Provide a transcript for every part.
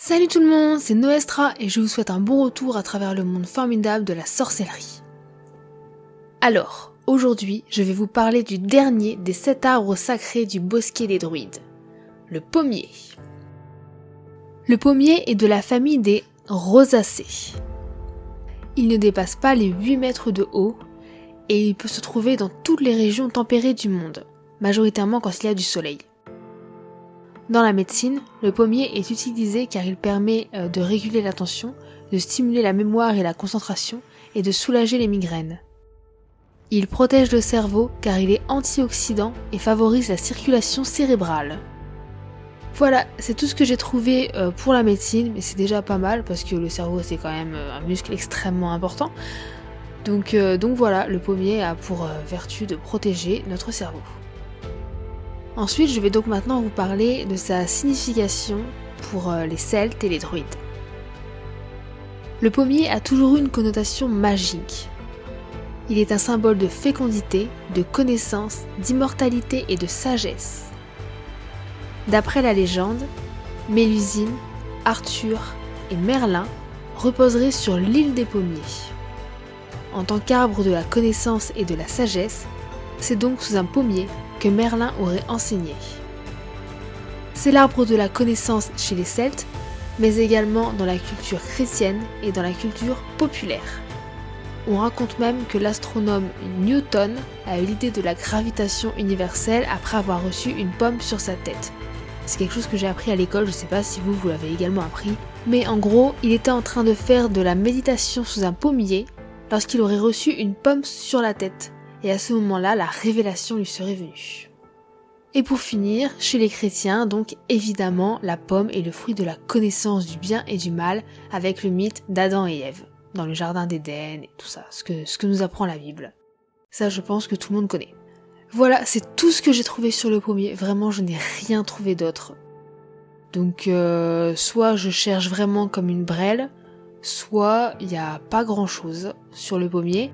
Salut tout le monde, c'est Noestra et je vous souhaite un bon retour à travers le monde formidable de la sorcellerie. Alors, aujourd'hui, je vais vous parler du dernier des 7 arbres sacrés du bosquet des druides, le pommier. Le pommier est de la famille des rosacées. Il ne dépasse pas les 8 mètres de haut et il peut se trouver dans toutes les régions tempérées du monde, majoritairement quand il y a du soleil. Dans la médecine, le pommier est utilisé car il permet de réguler l'attention, de stimuler la mémoire et la concentration et de soulager les migraines. Il protège le cerveau car il est antioxydant et favorise la circulation cérébrale. Voilà, c'est tout ce que j'ai trouvé pour la médecine, mais c'est déjà pas mal parce que le cerveau c'est quand même un muscle extrêmement important. Donc voilà, le pommier a pour vertu de protéger notre cerveau. Ensuite, je vais donc maintenant vous parler de sa signification pour les Celtes et les druides. Le pommier a toujours eu une connotation magique. Il est un symbole de fécondité, de connaissance, d'immortalité et de sagesse. D'après la légende, Mélusine, Arthur et Merlin reposeraient sur l'île des pommiers. En tant qu'arbre de la connaissance et de la sagesse, c'est donc sous un pommier que Merlin aurait enseigné. C'est l'arbre de la connaissance chez les Celtes, mais également dans la culture chrétienne et dans la culture populaire. On raconte même que l'astronome Newton a eu l'idée de la gravitation universelle après avoir reçu une pomme sur sa tête. C'est quelque chose que j'ai appris à l'école, je sais pas si vous l'avez également appris, mais en gros, il était en train de faire de la méditation sous un pommier lorsqu'il aurait reçu une pomme sur la tête. Et à ce moment-là, la révélation lui serait venue. Et pour finir, chez les chrétiens, donc évidemment, la pomme est le fruit de la connaissance du bien et du mal avec le mythe d'Adam et Ève, dans le jardin d'Éden et tout ça, ce que nous apprend la Bible. Ça, je pense que tout le monde connaît. Voilà, c'est tout ce que j'ai trouvé sur le pommier. Vraiment, je n'ai rien trouvé d'autre. Donc, soit je cherche vraiment comme une brêle, soit il n'y a pas grand-chose sur le pommier.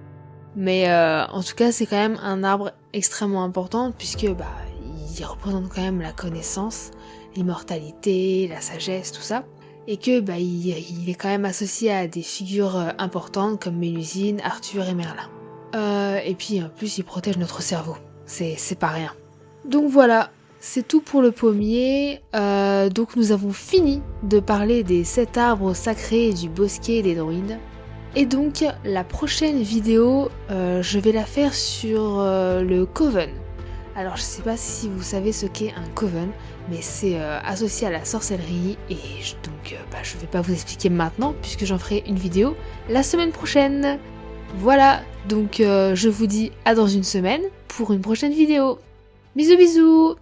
Mais en tout cas, c'est quand même un arbre extrêmement important puisque il représente quand même la connaissance, l'immortalité, la sagesse, tout ça. Et que il est quand même associé à des figures importantes comme Mélusine, Arthur et Merlin. Et puis en plus, il protège notre cerveau. C'est pas rien. Donc voilà, c'est tout pour le pommier. Donc nous avons fini de parler des 7 arbres sacrés du bosquet des druides. Et donc la prochaine vidéo, je vais la faire sur le coven. Alors je sais pas si vous savez ce qu'est un coven, mais c'est associé à la sorcellerie et je vais pas vous expliquer maintenant puisque j'en ferai une vidéo la semaine prochaine. Voilà, donc je vous dis à dans une semaine pour une prochaine vidéo. Bisous bisous.